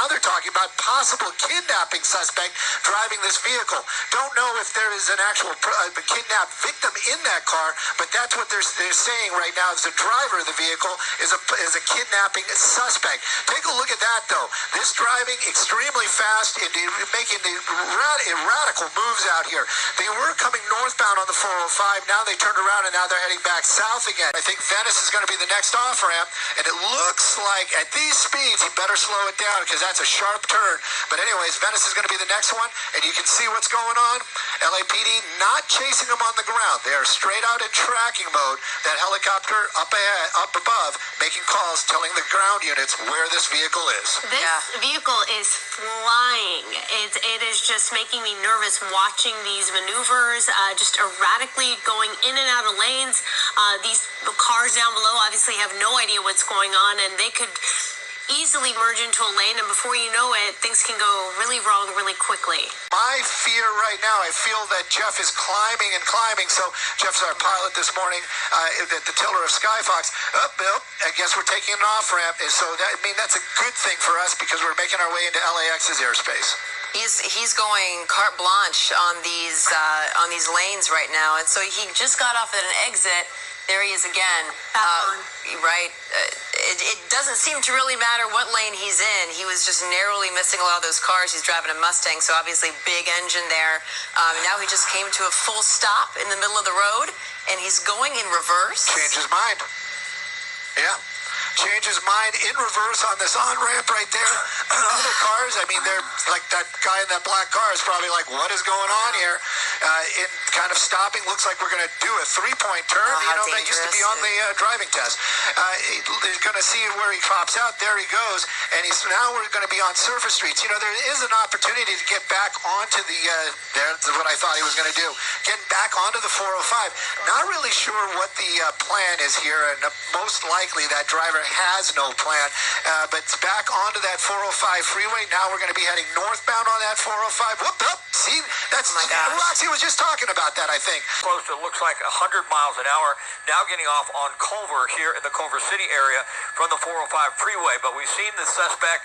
now they're talking about possible kidnapping suspect driving this vehicle. Don't know if there is an actual kidnapped victim in that car, but that's what they're saying right now is the driver of the vehicle is a kidnapping suspect. Take a look at that, though. This driving extremely fast and making the radical moves out here. They were coming northbound on the 405. Now they turned around and now they're heading back south again. I think Venice is going to be the next off-ramp, and it looks like at these speeds, he better slow it down because that's a sharp turn. But anyways, Venice is going to be the next one, and you can see what's going on. LAPD not chasing them on the ground. They are straight out in tracking mode. That helicopter up ahead, up above, making calls, telling the ground units where this vehicle is. This vehicle is flying. It is just making me nervous watching these maneuvers, just erratically going in and out of lanes. These cars down below obviously have no idea what's going on, and they could easily merge into a lane, and before you know it, things can go really wrong really quickly. My fear right now, I feel that Jeff is climbing and climbing. So Jeff's our pilot this morning at the tiller of Skyfox. I guess we're taking an off-ramp. And so that's a good thing for us because we're making our way into LAX's airspace. He's going carte blanche on these lanes right now, and so he just got off at an exit. There he is again. Right. It doesn't seem to really matter what lane he's in. He was just narrowly missing a lot of those cars. He's driving a Mustang, so obviously big engine there. Now he just came to a full stop in the middle of the road, and he's going in reverse. Change his mind. Yeah. Change his mind in reverse on this on-ramp right there. Other cars, I mean, they're like that guy in that black car is probably like, what is going on here? It kind of stopping. Looks like we're going to do a three-point turn. That used to be on the driving test. He's going to see where he pops out. There he goes. And now we're going to be on surface streets. There is an opportunity to get back onto the, that's what I thought he was going to do. Getting back onto the 405. Not really sure what the plan is here. And most likely that driver has no plan, but it's back onto that 405 freeway. Now we're going to be heading northbound on that 405. Whoop, see, that's Roxy was just talking about that, I think. Close to, looks like 100 miles an hour. Now getting off on Culver here in the Culver City area from the 405 freeway, but we've seen the suspect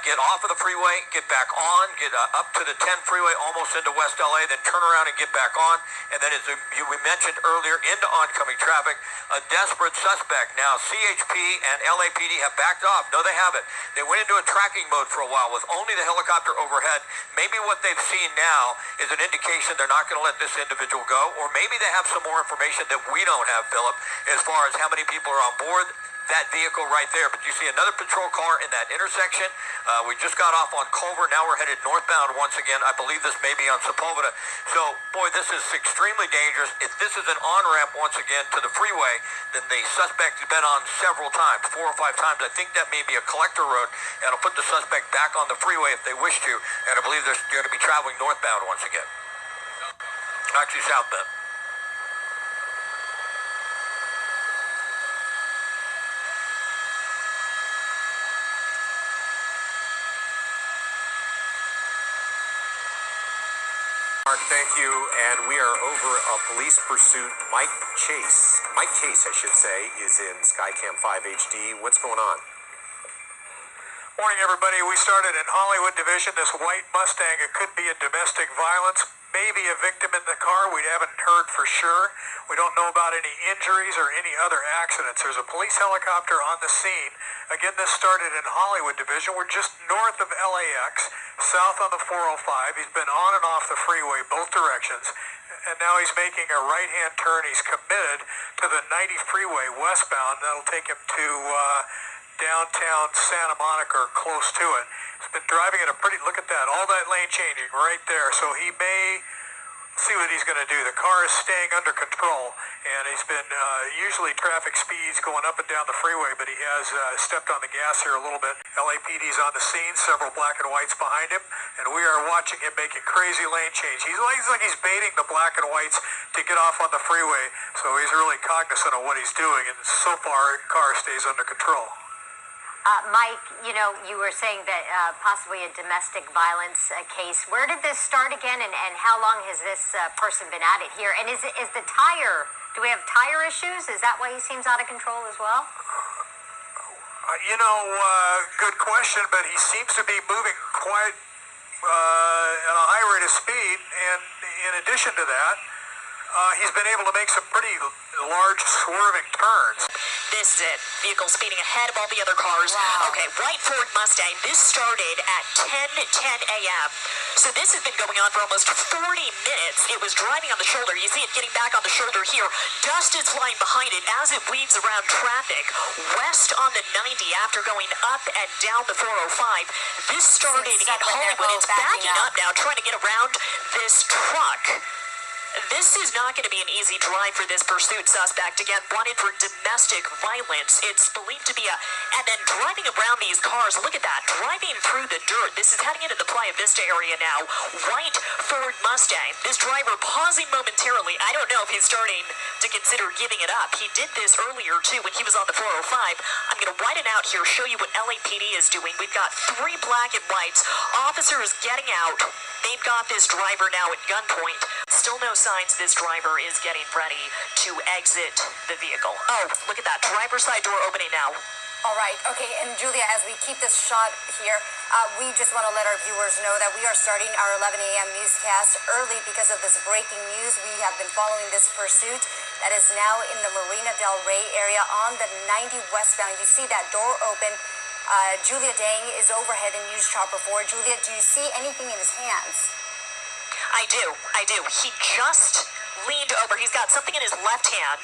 get off of the freeway, get back on, get up to the 10 freeway, almost into West LA, then turn around and get back on, and then as we mentioned earlier, into oncoming traffic, a desperate suspect. Now CHP and LAPD have backed off. No, they haven't. They went into a tracking mode for a while with only the helicopter overhead. Maybe what they've seen now is an indication they're not going to let this individual go, or maybe they have some more information that we don't have, Philip, as far as how many people are on board that vehicle right there. But you see another patrol car in that intersection. We just got off on Culver. Now we're headed northbound once again. I believe this may be on Sepulveda. So, boy, this is extremely dangerous. If this is an on-ramp once again to the freeway, then the suspect has been on several times, 4 or 5 times. I think that may be a collector road, and it'll put the suspect back on the freeway if they wish to. And I believe they're going to be traveling northbound once again. Actually, southbound. Thank you, and we are over a police pursuit. Mike Chase, I should say, is in Skycam 5 HD. What's going on? Morning, everybody. We started in Hollywood Division. This white Mustang, it could be a domestic violence, maybe a victim in the car. We haven't heard for sure. We don't know about any injuries or any other accidents. There's a police helicopter on the scene. Again, this started in Hollywood Division. We're just north of LAX, south on the 405. He's been on and off the freeway, both directions. And now he's making a right-hand turn. He's committed to the 90 freeway westbound. That'll take him to downtown Santa Monica or close to it. He's been driving at a pretty, look at that, all that lane changing right there. So he may see what he's going to do. The car is staying under control, and he's been usually traffic speeds going up and down the freeway, but he has stepped on the gas here a little bit. LAPD's on the scene, several black and whites behind him, and we are watching him make a crazy lane change. He's like he's baiting the black and whites to get off on the freeway, so he's really cognizant of what he's doing, and so far, the car stays under control. Mike, you were saying that possibly a domestic violence case. Where did this start again, and how long has this person been at it here? And is the tire, do we have tire issues? Is that why he seems out of control as well? Good question, but he seems to be moving quite at a high rate of speed, and in addition to that, he's been able to make some pretty large swerving turns. This is it. Vehicle speeding ahead of all the other cars. Wow. Okay, white Ford Mustang. This started at 10 a.m. So this has been going on for almost 40 minutes. It was driving on the shoulder. You see it getting back on the shoulder here. Dust is flying behind it as it weaves around traffic west on the 90 after going up and down the 405. This started in Hollywood. It's backing up now, trying to get around this truck. This is not going to be an easy drive for this pursuit suspect. Again, wanted for domestic violence. It's believed to be and then driving around these cars. Look at that, driving through the dirt. This is heading into the Playa Vista area now. White Ford Mustang. This driver pausing momentarily. I don't know if he's starting to consider giving it up. He did this earlier, too, when he was on the 405. I'm going to widen out here, show you what LAPD is doing. We've got 3 black and whites. Officers getting out. They've got this driver now at gunpoint. Still no signs this driver is getting ready to exit the vehicle. Oh, look at that. Driver's side door opening now. All right. Okay. And Julia, as we keep this shot here, we just want to let our viewers know that we are starting our 11 a.m. newscast early because of this breaking news. We have been following this pursuit that is now in the Marina del Rey area on the 90 westbound. You see that door open. Julia Dang is overhead in News Chopper 4. Julia, do you see anything in his hands? I do. He just leaned over. He's got something in his left hand.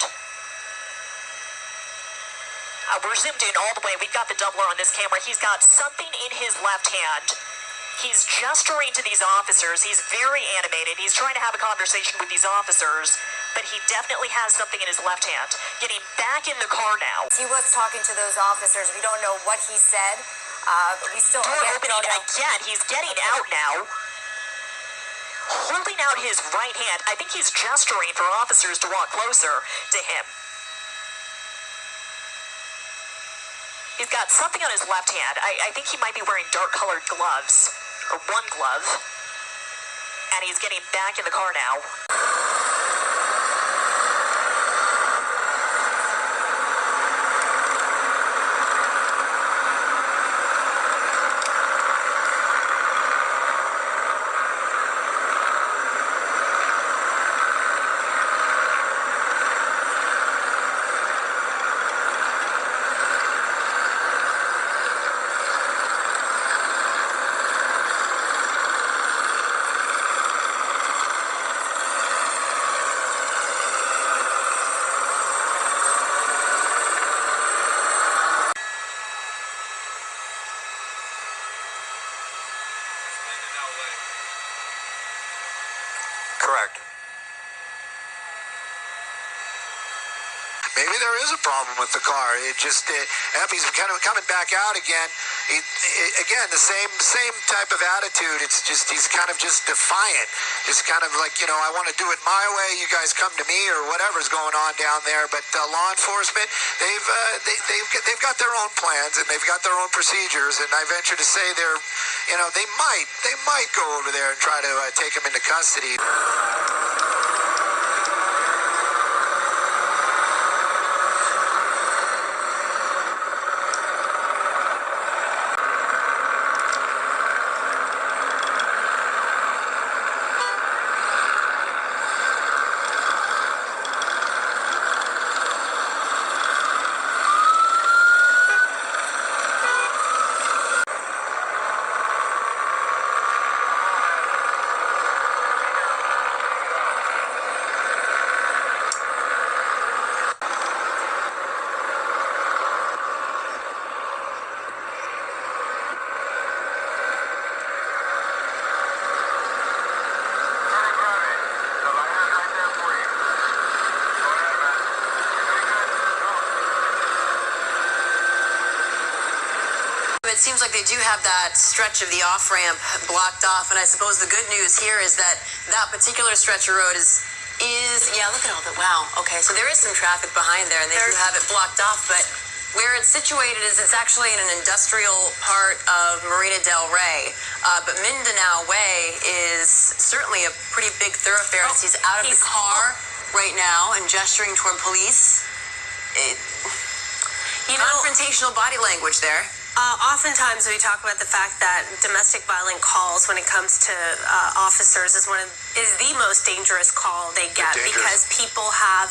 We're zoomed in all the way. We've got the doubler on this camera. He's got something in his left hand. He's gesturing to these officers. He's very animated. He's trying to have a conversation with these officers, but he definitely has something in his left hand. Getting back in the car now. He was talking to those officers. We don't know what he said. But we still door opening again. He's getting out now. Holding out his right hand. I think he's gesturing for officers to walk closer to him. He's got something on his left hand. I think he might be wearing dark-colored gloves, or one glove. And he's getting back in the car now. Correct. Maybe there is a problem with the car. He's kind of coming back out again. Again, the same type of attitude. It's just he's kind of just defiant. Just kind of like, I want to do it my way. You guys come to me, or whatever's going on down there. But law enforcement, they've got their own plans and they've got their own procedures. And I venture to say they might go over there and try to take him into custody. It seems like they do have that stretch of the off-ramp blocked off, and I suppose the good news here is that particular stretch of road is yeah, look at all that. Wow. Okay, so there is some traffic behind there, and they do have it blocked off, but where it's situated is it's actually in an industrial part of Marina del Rey, but Mindanao Way is certainly a pretty big thoroughfare. He's out of the car right now and gesturing toward police. Confrontational body language there. Oftentimes we talk about the fact that domestic violent calls, when it comes to officers, is the most dangerous call they get because people have